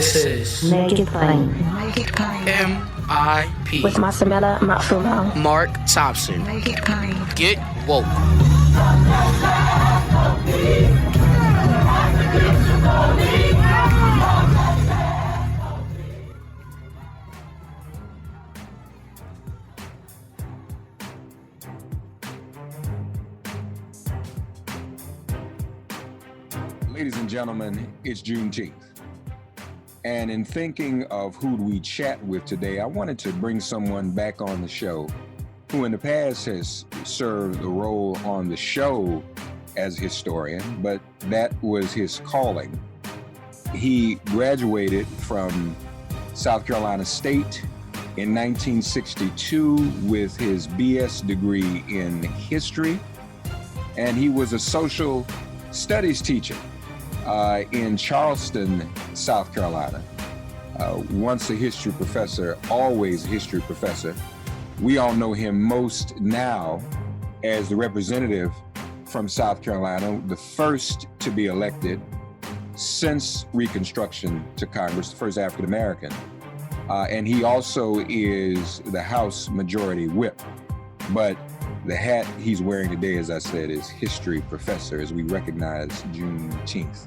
This is Make It Plain. Make it plain. MIP With Masamela Matfumo. Mark Thompson. Make it plain. Get woke. Ladies and gentlemen, it's Juneteenth. And in thinking of who we chat with today, I wanted to bring someone back on the show who in the past has served the role on the show as a historian, but that was his calling. He graduated from South Carolina State in 1962 with his BS degree in history, and he was a social studies teacher in Charleston, South Carolina. Once a history professor, always a history professor. We all know him most now as the representative from South Carolina, the first to be elected since Reconstruction to Congress, the first African American. And he also is the House Majority Whip. But the hat he's wearing today, as I said, is history professor as we recognize Juneteenth.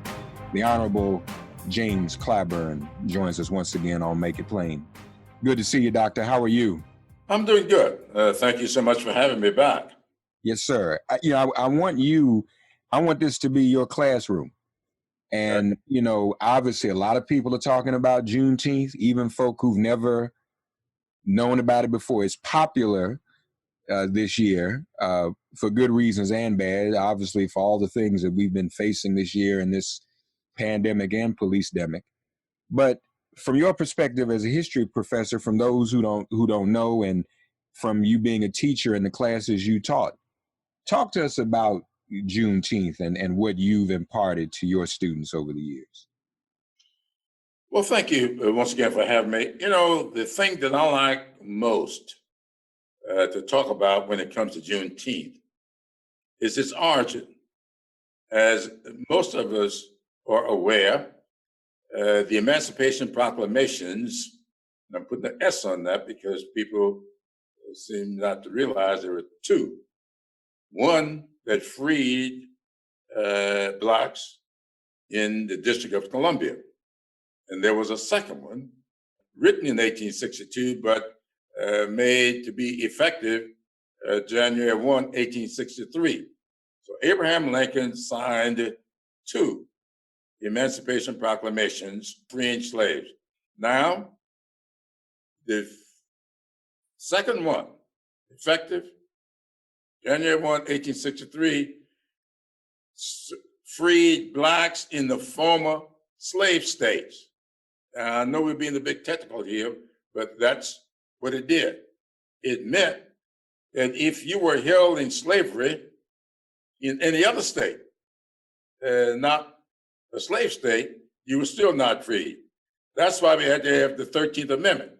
The Honorable James Clyburn joins us once again on Make It Plain. Good to see you, Doctor. How are you? I'm doing good. Thank you so much for having me back. Yes, sir. I want this to be your classroom. And, obviously a lot of people are talking about Juneteenth, even folk who've never known about it before. It's popular this year for good reasons and bad, obviously for all the things that we've been facing this year in this pandemic and police-demic. But from your perspective as a history professor, from those who don't know, and from you being a teacher in the classes you taught, talk to us about Juneteenth and what you've imparted to your students over the years. Well, thank you once again for having me. The thing that I like most to talk about when it comes to Juneteenth is its origin. As most of us are aware, the Emancipation Proclamations, and I'm putting an S on that because people seem not to realize there were two. One that freed Blacks in the District of Columbia. And there was a second one written in 1862, but made to be effective January 1, 1863. So Abraham Lincoln signed two Emancipation Proclamations freeing slaves. Now, the second one, effective January 1, 1863, freed Blacks in the former slave states. Now, I know we're being a bit technical here, but that's what it did. It meant that if you were held in slavery in any other state, not a slave state, you were still not free. That's why we had to have the 13th Amendment.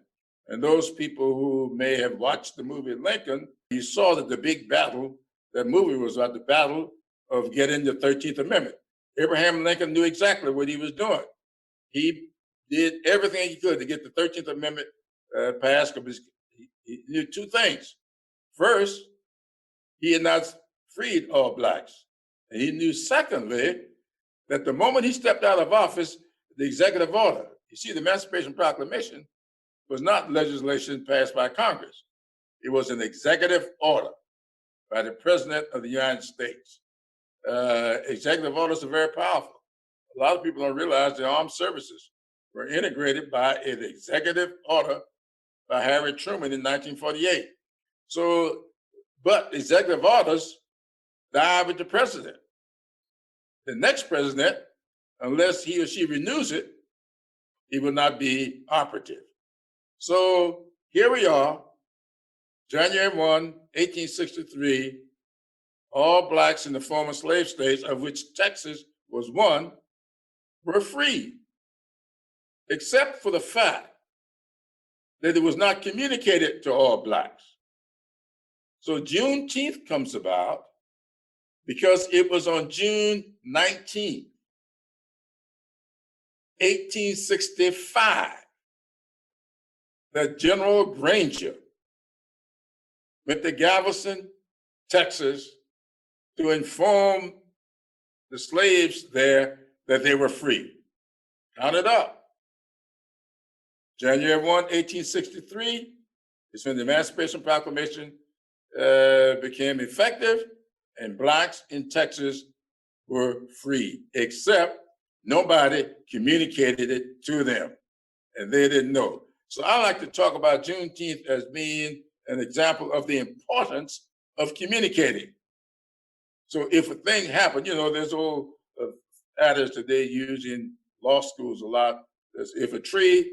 And those people who may have watched the movie Lincoln, you saw that the big battle, that movie was about the battle of getting the 13th Amendment. Abraham Lincoln knew exactly what he was doing. He did everything he could to get the 13th Amendment passed because he knew two things. First, he had not freed all Blacks. And he knew, secondly, that the moment he stepped out of office, the executive order, you see, the Emancipation Proclamation was not legislation passed by Congress. It was an executive order by the President of the United States. Executive orders are very powerful. A lot of people don't realize the armed services were integrated by an executive order by Harry Truman in 1948. So, but executive orders die with the president. The next president, unless he or she renews it, it will not be operative. So here we are, January 1, 1863, all Blacks in the former slave states, of which Texas was one, were freed, except for the fact that it was not communicated to all Blacks. So Juneteenth comes about because it was on June 19th 1865, that General Granger went to Galveston, Texas, to inform the slaves there that they were free. Count it up. January 1, 1863 is when the Emancipation Proclamation became effective, and blacks in Texas were free, except nobody communicated it to them, and they didn't know. So I like to talk about Juneteenth as being an example of the importance of communicating. So if a thing happened, there's old adage that they use in law schools a lot. If a tree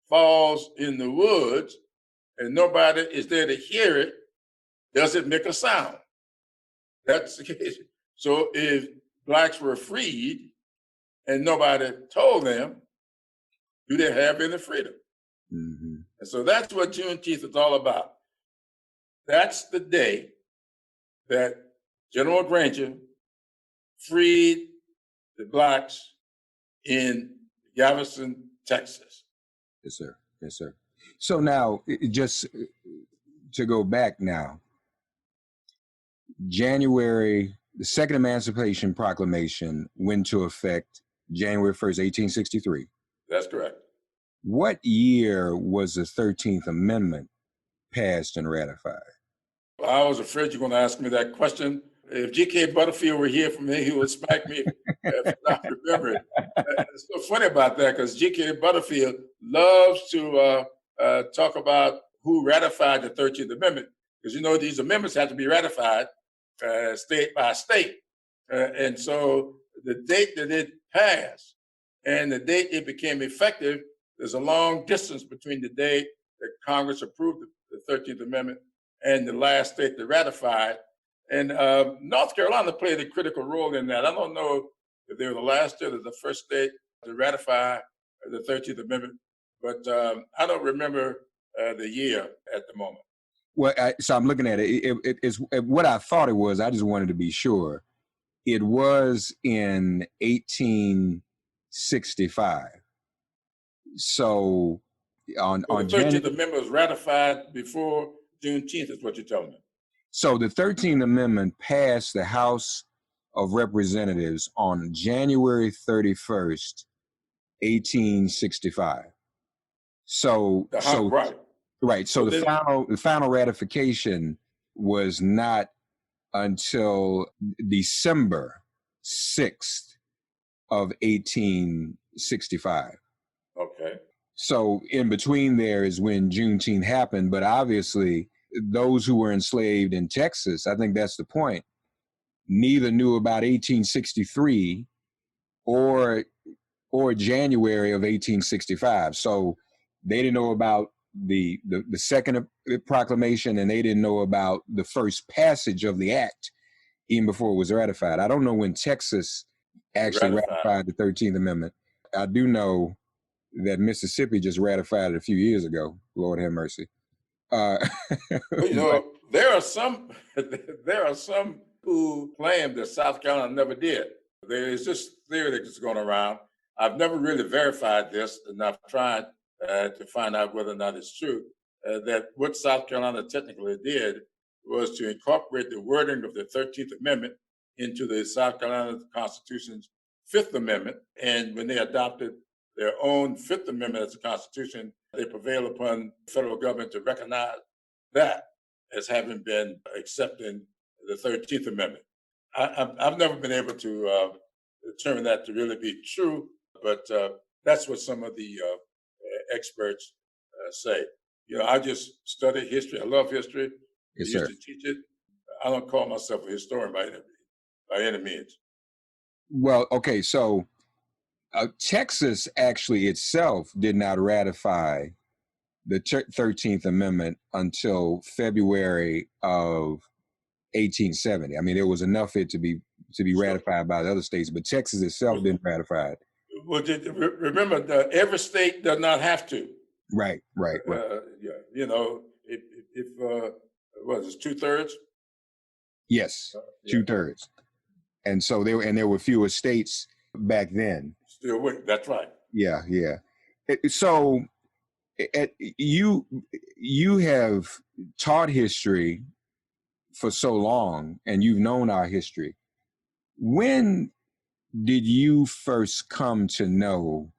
falls in the woods and nobody is there to hear it, does it make a sound? That's the case. So if blacks were freed and nobody told them, do they have any freedom? Mm-hmm. And so that's what Juneteenth is all about. That's the day that General Granger freed the blacks in Galveston, Texas. Yes, sir. Yes, sir. So now, just to go back now, the Second Emancipation Proclamation went into effect January 1st, 1863. That's correct. What year was the 13th Amendment passed and ratified? I was afraid you were going to ask me that question. If G.K. Butterfield were here for me, he would smack me if I remember it. It's so funny about that because G.K. Butterfield loves to talk about who ratified the 13th Amendment, because these amendments have to be ratified state by state. And so the date that it passed and the date it became effective, there's a long distance between the date that Congress approved the 13th Amendment and the last state that ratified. And North Carolina played a critical role in that. I don't know if they were the last state or the first state to ratify the 13th Amendment, but I don't remember the year at the moment. Well, so I'm looking at it. It's what I thought it was. I just wanted to be sure. It was in 1865. So on the 13th Amendment was ratified before Juneteenth, is what you're telling me. So the 13th Amendment passed the House of Representatives on January 31st, 1865. Right. So the final ratification was not until December 6th of 1865. Okay. So in between there is when Juneteenth happened, but obviously those who were enslaved in Texas, I think that's the point, neither knew about 1863 or January of 1865. So they didn't know about the second proclamation, and they didn't know about the first passage of the act even before it was ratified. I don't know when Texas actually ratified the 13th Amendment. I do know that Mississippi just ratified it a few years ago. Lord have mercy. There are some who claim that South Carolina never did. There is this theory that's going around. I've never really verified this, and I've tried to find out whether or not it's true, that what South Carolina technically did was to incorporate the wording of the 13th Amendment into the South Carolina Constitution's Fifth Amendment. And when they adopted their own Fifth Amendment as a constitution, they prevailed upon the federal government to recognize that as having been accepting the 13th Amendment. I've never been able to determine that to really be true, but that's what some of the experts say. I just study history. I love history. Yes, I sir. used to teach it. I don't call myself a historian by any means. Well, okay, so Texas actually itself did not ratify the 13th Amendment until February of 1870. I mean, there was enough for it to be ratified by the other states, but Texas itself didn't ratify it. Well, remember, every state does not have to. Right. If what is it, 2/3? Yes, 2/3. And so there were fewer states back then. Still wait. That's right. Yeah, yeah. So you have taught history for so long, and you've known our history. When did you first come to know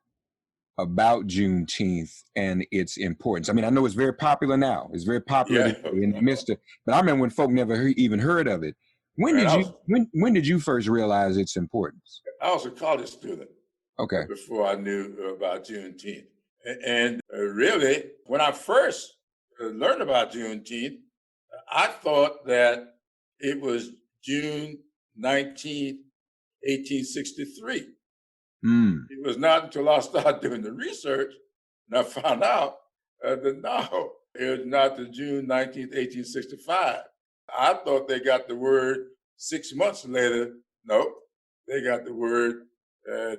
about Juneteenth and its importance? I mean, I know it's very popular now. It's very popular Yeah. today in the midst of, but I remember when folk never even heard of it. When Man, did you when did you first realize its importance? I was a college student Okay. before I knew about Juneteenth. And really, when I first learned about Juneteenth, I thought that it was June 19th, 1863. Mm. It was not until I started doing the research and I found out that no, it was not the June 19th, 1865. I thought they got the word 6 months later. Nope, they got the word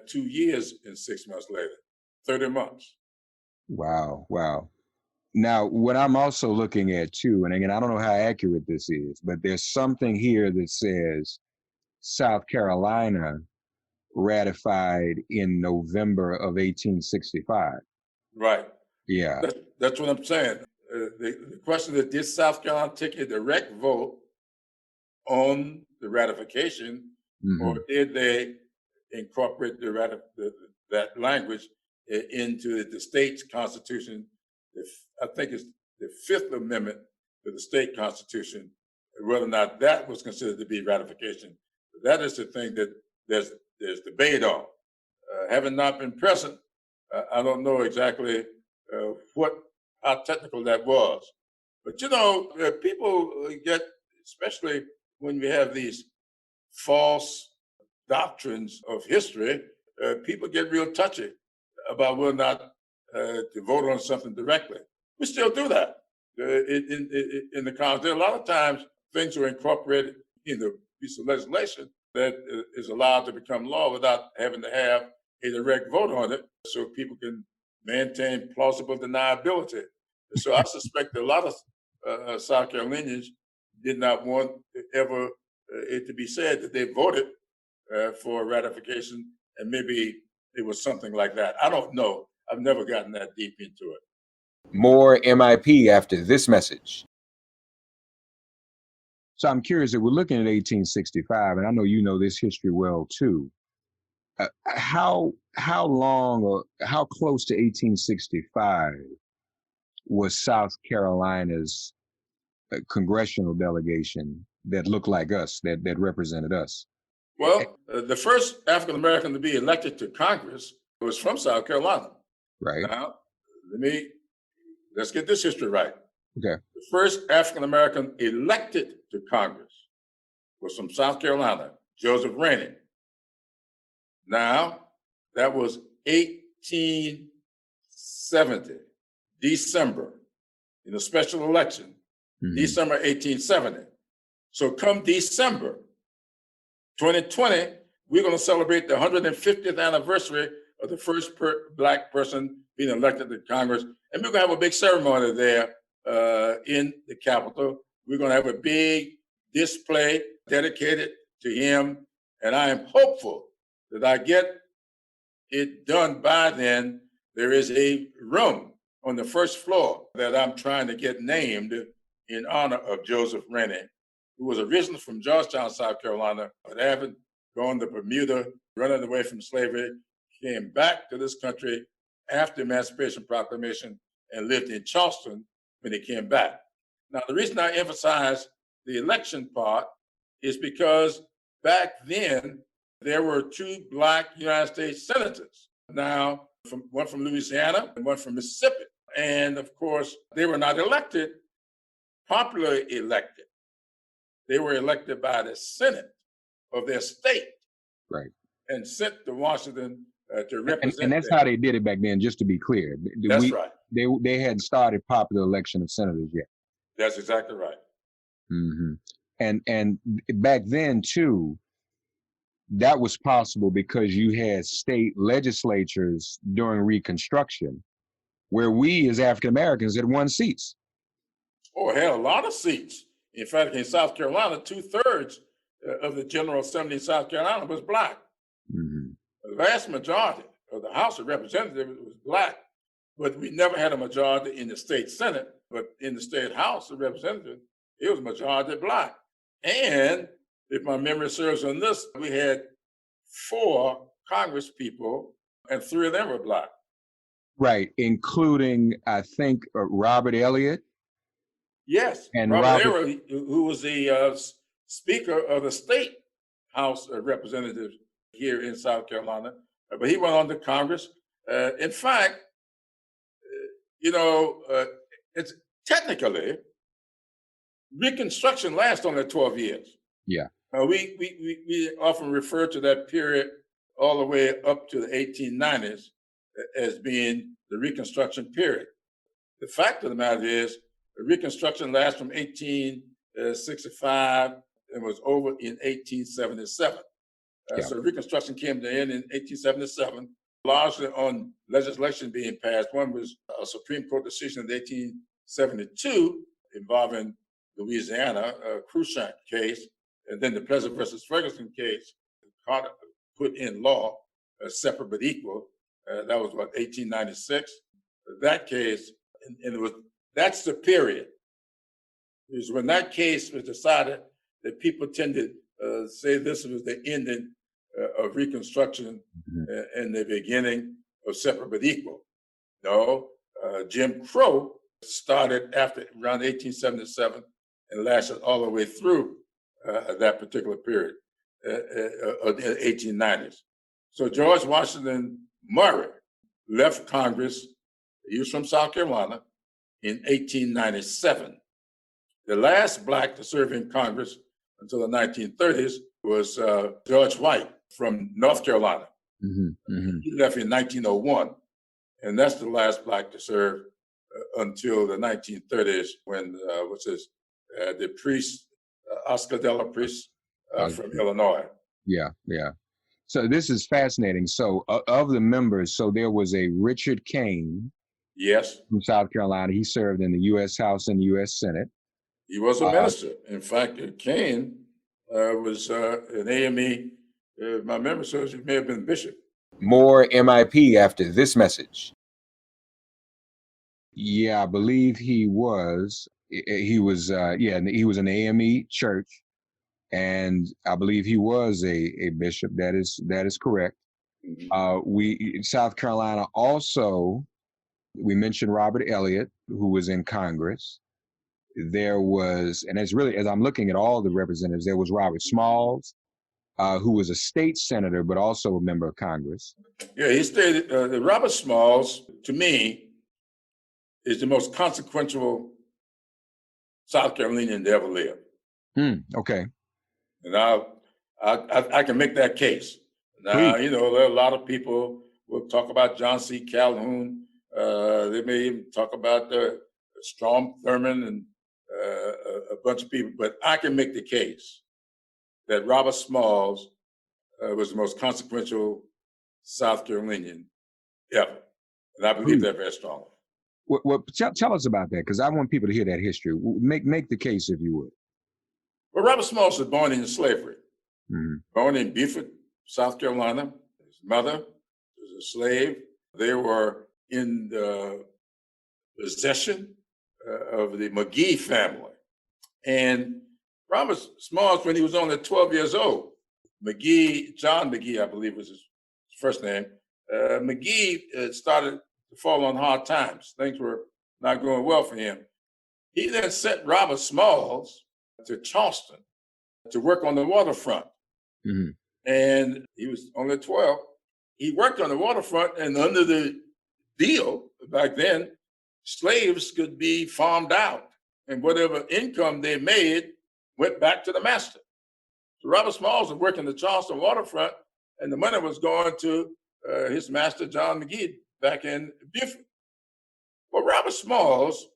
2 years and 6 months later, 30 months. Wow, wow. Now, what I'm also looking at too, and again, I don't know how accurate this is, but there's something here that says South Carolina ratified in November of 1865. Right. Yeah. That's what I'm saying. The question is, did South Carolina take a direct vote on the ratification, or did they incorporate that language into the state's constitution? I think it's the Fifth Amendment to the state constitution. Whether or not that was considered to be ratification, that is the thing that there's debate on. Having not been present, I don't know exactly how technical that was. But people get, especially when we have these false doctrines of history, people get real touchy about whether or not to vote on something directly. We still do that in the Congress. There are a lot of times things are incorporated in the piece of legislation that is allowed to become law without having to have a direct vote on it, so people can maintain plausible deniability. So I suspect a lot of South Carolinians did not want ever it to be said that they voted for ratification, and maybe it was something like that. I don't know. I've never gotten that deep into it. More MIP after this message. So I'm curious, if we're looking at 1865, and I know you know this history well too, how long or how close to 1865 was South Carolina's congressional delegation that looked like us, that represented us? Well, the first African American to be elected to Congress was from South Carolina. Right. Now, let's get this history right. Okay. The first African American elected to Congress was from South Carolina, Joseph Rainey. Now, that was 1870, December, in a special election, December 1870. So come December 2020, we're going to celebrate the 150th anniversary of the first Black person being elected to Congress. And we're going to have a big ceremony there in the Capitol. We're going to have a big display dedicated to him. And I am hopeful that I get it done by then. There is a room on the first floor that I'm trying to get named in honor of Joseph Rainey, who was originally from Georgetown, South Carolina, but having gone to Bermuda, running away from slavery, came back to this country after Emancipation Proclamation and lived in Charleston when he came back. Now, the reason I emphasize the election part is because back then, there were two Black United States senators. Now, one from Louisiana and one from Mississippi. And of course, they were not elected, popularly elected. They were elected by the Senate of their state. Right. And sent to Washington to represent and that's them. how they did it back then, just to be clear. That's right. They hadn't started popular election of senators yet. That's exactly right. And back then too, that was possible because you had state legislatures during Reconstruction where we as African Americans had won seats. Oh, had a lot of seats. In fact, in South Carolina, 2/3 of the General Assembly in South Carolina was Black. The vast majority of the House of Representatives was black, but we never had a majority in the state Senate. But in the state House of Representatives, it was majority black. And if my memory serves on this, we had 4 Congress people, and 3 of them were black. Right, including, I think, Robert Elliott. Yes, And Robert Robert- Elliott, who was the Speaker of the State House of Representatives here in South Carolina, but he went on to Congress. In fact, it's technically Reconstruction lasts only 12 years. Yeah. We often refer to that period all the way up to the 1890s as being the Reconstruction period. The fact of the matter is, the Reconstruction lasts from 1865 and was over in 1877. Yeah. So Reconstruction came to an end in 1877, largely on legislation being passed. One was a Supreme Court decision in 1872 involving Louisiana, a Cruikshank case, and then the Pleasant versus Ferguson case. Carter put in law, separate but equal. That was 1896. That case, and that's the period. It was when that case was decided that people tended to say this was the ending of Reconstruction and the beginning of separate but equal. No, Jim Crow started after around 1877 and lasted all the way through that particular period of the 1890s. So George Washington Murray left Congress. He was from South Carolina in 1897. The last black to serve in Congress until the 1930s was George White from North Carolina. He left in 1901, and that's the last black to serve until the 1930s when the priest, Oscar de la Priest from Illinois. Yeah. So this is fascinating. So of the members, so there was a Richard Kane. Yes. From South Carolina. He served in the U.S. House and U.S. Senate. He was a minister. In fact, Kane was an AME. My memory serves, he may have been bishop. More MIP after this message. Yeah, I believe he was. He was an AME church, and I believe he was a bishop. That is correct. South Carolina also. We mentioned Robert Elliott, who was in Congress. There was, and it's really, as I'm looking at all the representatives, there was Robert Smalls, who was a state senator, but also a member of Congress. Yeah, he stated that Robert Smalls, to me, is the most consequential South Carolinian to ever live. Okay. And I can make that case. Now, Please. there are a lot of people will talk about John C. Calhoun. They may even talk about Strom Thurmond and a bunch of people, but I can make the case that Robert Smalls was the most consequential South Carolinian ever. And I believe that very strongly. Well, tell us about that, because I want people to hear that history. Make the case, if you would. Well, Robert Smalls was born into slavery. Born in Beaufort, South Carolina. His mother was a slave. They were in the possession of the McGee family. And Robert Smalls, when he was only 12 years old, John McGee, I believe was his first name, McGee started to fall on hard times. Things were not going well for him. He then sent Robert Smalls to Charleston to work on the waterfront. And he was only 12. He worked on the waterfront, and under the deal back then, slaves could be farmed out, and whatever income they made went back to the master. So Robert Smalls was working the Charleston waterfront, and the money was going to his master, John McGee, back in Beaufort. Well, Robert Smalls,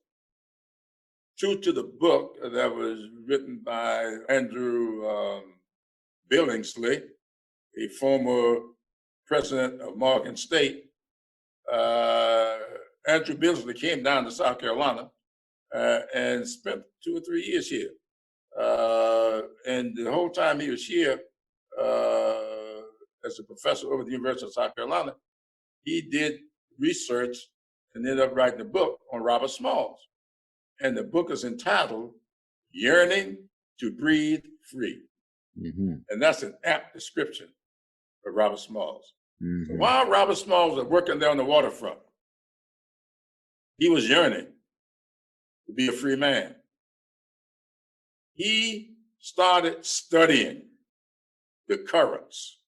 true to the book that was written by Andrew Billingsley, a former president of Morgan State, Andrew Billingsley came down to South Carolina and spent 2 or 3 years here. And the whole time he was here as a professor over at the University of South Carolina, he did research and ended up writing a book on Robert Smalls. And the book is entitled Yearning to Breathe Free. And that's an apt description of Robert Smalls. So while Robert Smalls was working there on the waterfront, he was yearning to be a free man. He started studying the currents.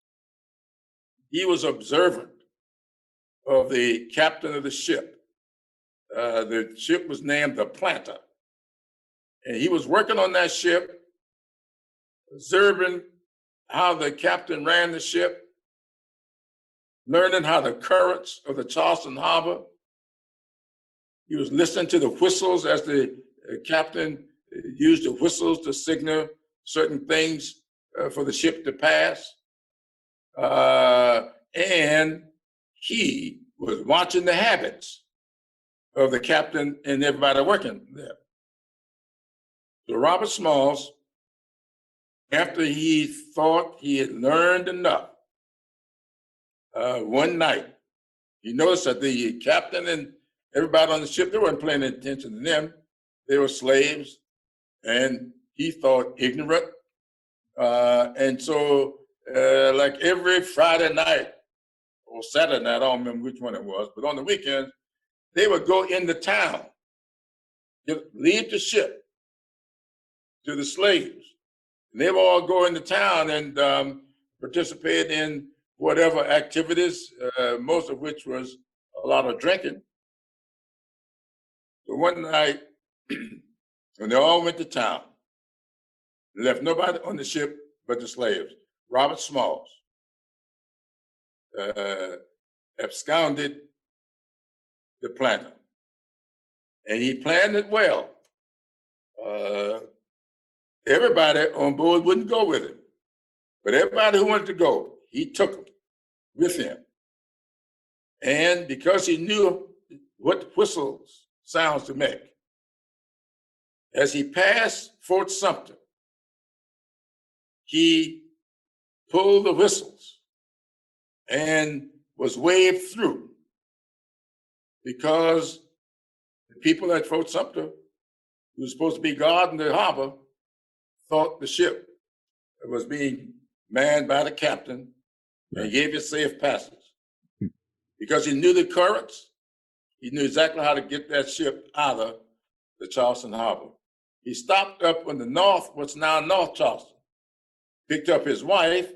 He was observant of the captain of the ship. The ship was named the Planter. And he was working on that ship, observing how the captain ran the ship, learning how the currents of the Charleston Harbor. He was listening to the whistles as the captain used the whistles to signal certain things for the ship to pass. And he was watching the habits of the captain and everybody working there. So Robert Smalls, after he thought he had learned enough, one night, he noticed that the captain and everybody on the ship, they weren't paying attention to them. They were slaves, and he thought ignorant. And so, like every Friday night or Saturday night, I don't remember which one it was, but on the weekends, they would go into town, leave the ship to the slaves. And they would all go into town and participate in whatever activities, most of which was a lot of drinking. So one night, when they all went to town, they left nobody on the ship but the slaves. Robert Smalls absconded the Planter. And he planned it well. Everybody on board wouldn't go with him, but everybody who wanted to go, he took them with him. And because he knew what whistles sounds to make, as he passed Fort Sumter, he pulled the whistles and was waved through, because the people at Fort Sumter, who was supposed to be guarding the harbor, thought the ship was being manned by the captain and gave it safe passage. Because he knew the currents, he knew exactly how to get that ship out of the Charleston Harbor. He stopped up on the north, what's now North Charleston, picked up his wife,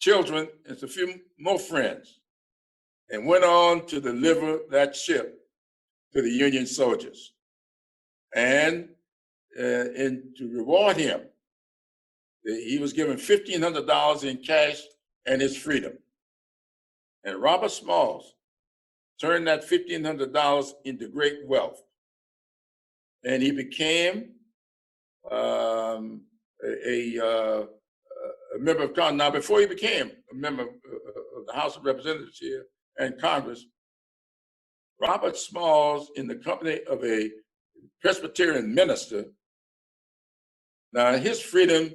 children, and a few more friends, and went on to deliver that ship to the Union soldiers. And to reward him, he was given $1,500 in cash and his freedom. And Robert Smalls turned that $1,500 into great wealth. And he became a member of Congress. Now, before he became a member of the House of Representatives here and Congress, Robert Smalls, in the company of a Presbyterian minister, now his freedom,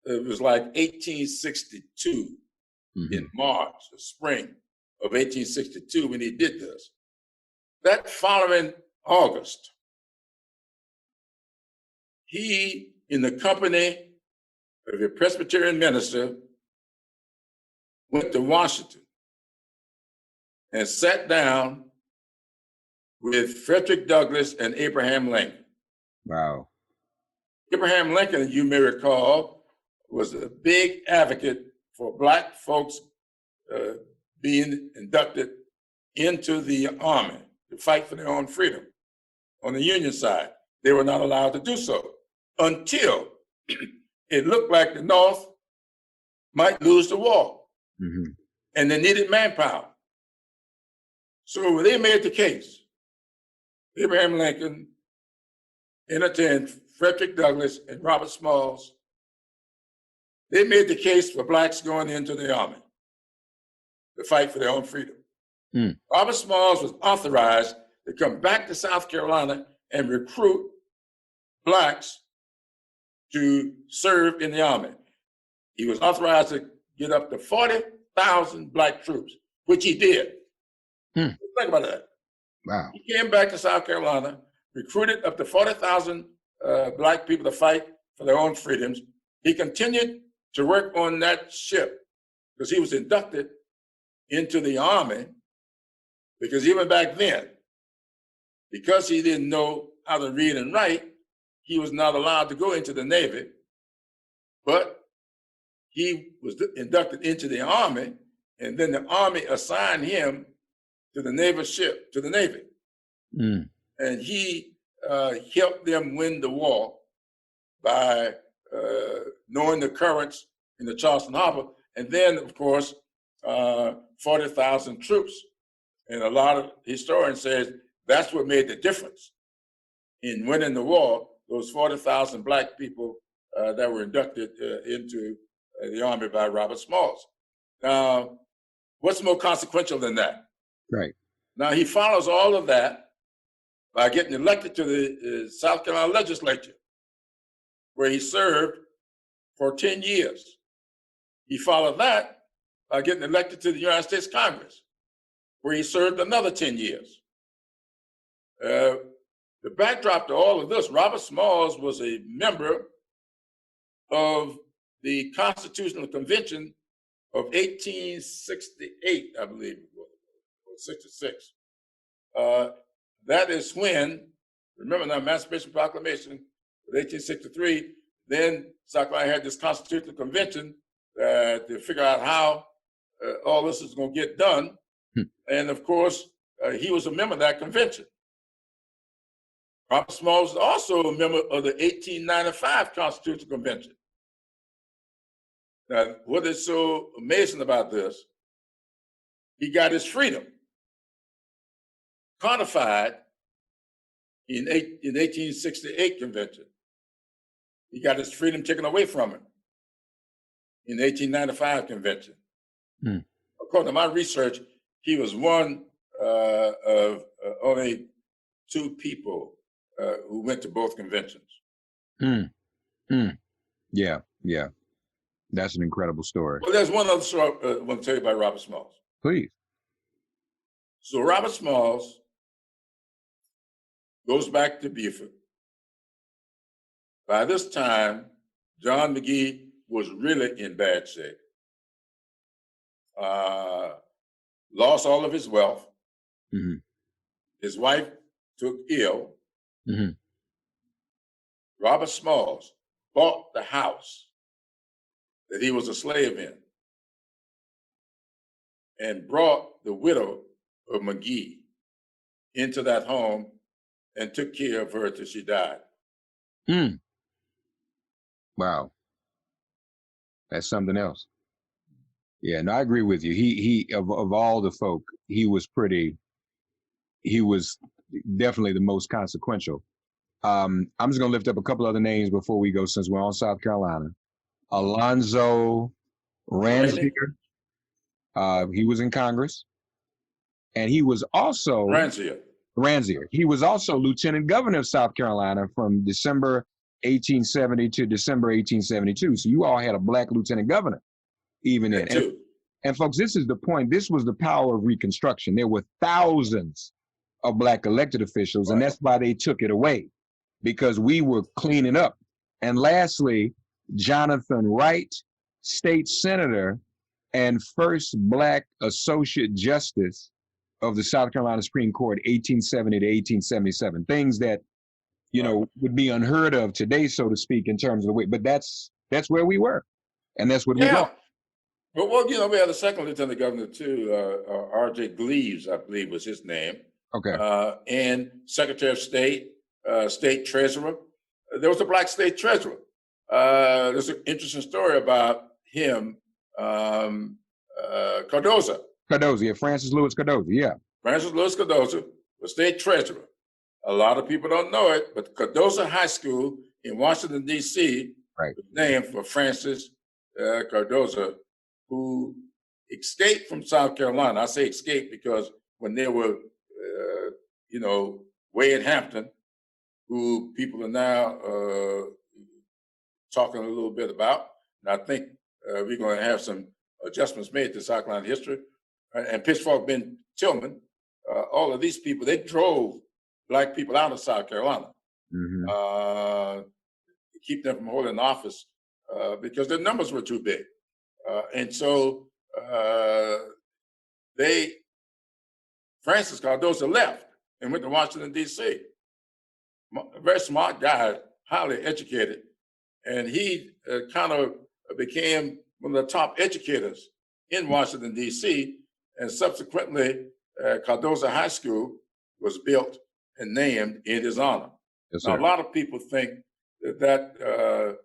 it was like 1862 in March, the spring of 1862 when he did this. That following August, he, in the company of a Presbyterian minister, went to Washington and sat down with Frederick Douglass and Abraham Lincoln. Wow. Abraham Lincoln, you may recall, was a big advocate for Black folks being inducted into the army to fight for their own freedom. On the Union side, they were not allowed to do so until it looked like the North might lose the war. And they needed manpower. So they made the case. Abraham Lincoln entertained Frederick Douglass and Robert Smalls. They made the case for Blacks going into the army to fight for their own freedom. Robert Smalls was authorized to come back to South Carolina and recruit Blacks to serve in the army. He was authorized to get up to 40,000 Black troops, which he did. Hmm. Think about that. Wow. He came back to South Carolina, recruited up to 40,000 Black people to fight for their own freedoms. He continued to work on that ship because he was inducted into the Army, because even back then, because he didn't know how to read and write, he was not allowed to go into the Navy, but he was inducted into the Army, and then the Army assigned him to the naval ship, to the Navy. Mm. And he helped them win the war by knowing the currents in the Charleston Harbor. And then, of course, 40,000 troops. And a lot of historians say that's what made the difference in winning the war, those 40,000 Black people that were inducted into the Army by Robert Smalls. Now, what's more consequential than that? Right. Now, he follows all of that by getting elected to the South Carolina legislature, where he served for 10 years. He followed that by getting elected to the United States Congress, where he served another 10 years. The backdrop to all of this, Robert Smalls was a member of the Constitutional Convention of 1868, I believe it was, or 66. That is when, remember the Emancipation Proclamation of 1863, then South Carolina had this Constitutional Convention to figure out how all this is going to get done. And of course, he was a member of that convention. Robert Smalls was also a member of the 1895 Constitutional Convention. Now, what is so amazing about this, he got his freedom codified in 1868 convention. He got his freedom taken away from him in the 1895 convention. According to my research, he was one of only two people who went to both conventions. Yeah, yeah. That's an incredible story. Well, there's one other story I want to tell you about Robert Smalls. Please. So Robert Smalls goes back to Beaufort. By this time, John McGee was really in bad shape. Lost all of his wealth. Mm-hmm. His wife took ill. Mm-hmm. Robert Smalls bought the house that he was a slave in and brought the widow of McGee into that home and took care of her till she died. Wow. That's something else. Yeah, no, I agree with you. He of all the folk, he was definitely the most consequential. I'm just gonna lift up a couple other names before we go, since we're on South Carolina. Alonzo Ransier. He was in Congress. And he was also Ransier. He was also Lieutenant Governor of South Carolina from December 1870 to December 1872. So you all had a Black Lieutenant Governor even then. And folks, this is the point. This was the power of Reconstruction. There were thousands of Black elected officials, and that's why they took it away, because we were cleaning up. And lastly, Jonathan Wright, state senator and first Black associate justice of the South Carolina Supreme Court, 1870 to 1877. Things that, you know, would be unheard of today, so to speak, in terms of the way. But that's where we were, and that's what we got. But well, you know, we had a second lieutenant governor too, R.J. Gleaves, I believe was his name. Okay. And Secretary of State, State Treasurer. There was a Black State Treasurer. There's an interesting story about him, Cardoza. Cardoza, yeah, Francis Lewis Cardoza, yeah. Francis Lewis Cardoza was State Treasurer. A lot of people don't know it, but Cardoza High School in Washington, D.C. was named for Francis Cardoza, who escaped from South Carolina. I say escaped because when they were, you know, way in Hampton, who people are now talking a little bit about, and I think we're going to have some adjustments made to South Carolina history. and Pitchfork Ben Tillman, all of these people, they drove Black people out of South Carolina, to keep them from holding office because their numbers were too big. And so Francis Cardozo left and went to Washington, D.C. A very smart guy, highly educated. And he kind of became one of the top educators in Washington, D.C. And subsequently, Cardozo High School was built and named in his honor. Yes, now, sir. a lot of people think that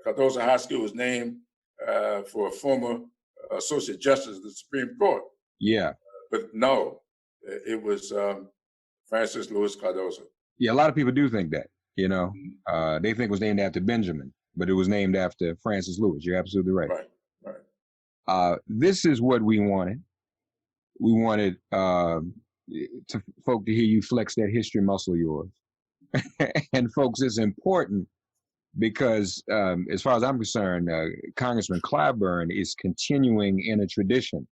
Cardozo High School was named for a former Associate Justice of the Supreme Court. Yeah. But no, it was Francis Louis Cardozo. Yeah, a lot of people do think that, you know. They think it was named after Benjamin, but it was named after Francis Lewis. You're absolutely right. Right. This is what we wanted. We wanted folk to hear you flex that history muscle of yours. And folks, it's important because as far as I'm concerned, Congressman Clyburn is continuing in a tradition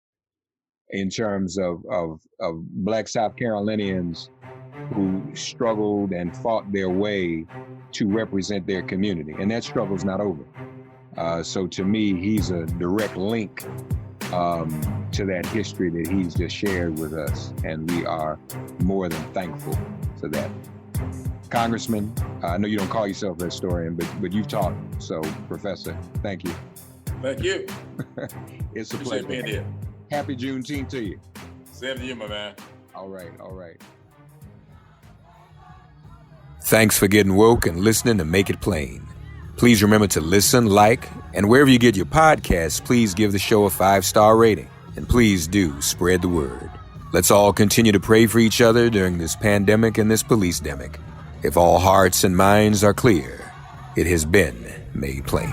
in terms of Black South Carolinians who struggled and fought their way to represent their community. And that struggle's not over. So to me, he's a direct link to that history that he's just shared with us. And we are more than thankful for that. Congressman, I know you don't call yourself a historian, but you've taught. So, Professor, thank you. Thank you. It's a Appreciate pleasure. being here. Happy Juneteenth to you. Same to you, my man. All right, all right. Thanks for getting woke and listening to Make It Plain. Please remember to listen, like, and wherever you get your podcasts, please give the show a 5-star rating. And please do spread the word. Let's all continue to pray for each other during this pandemic and this police-demic. If all hearts and minds are clear, it has been made plain.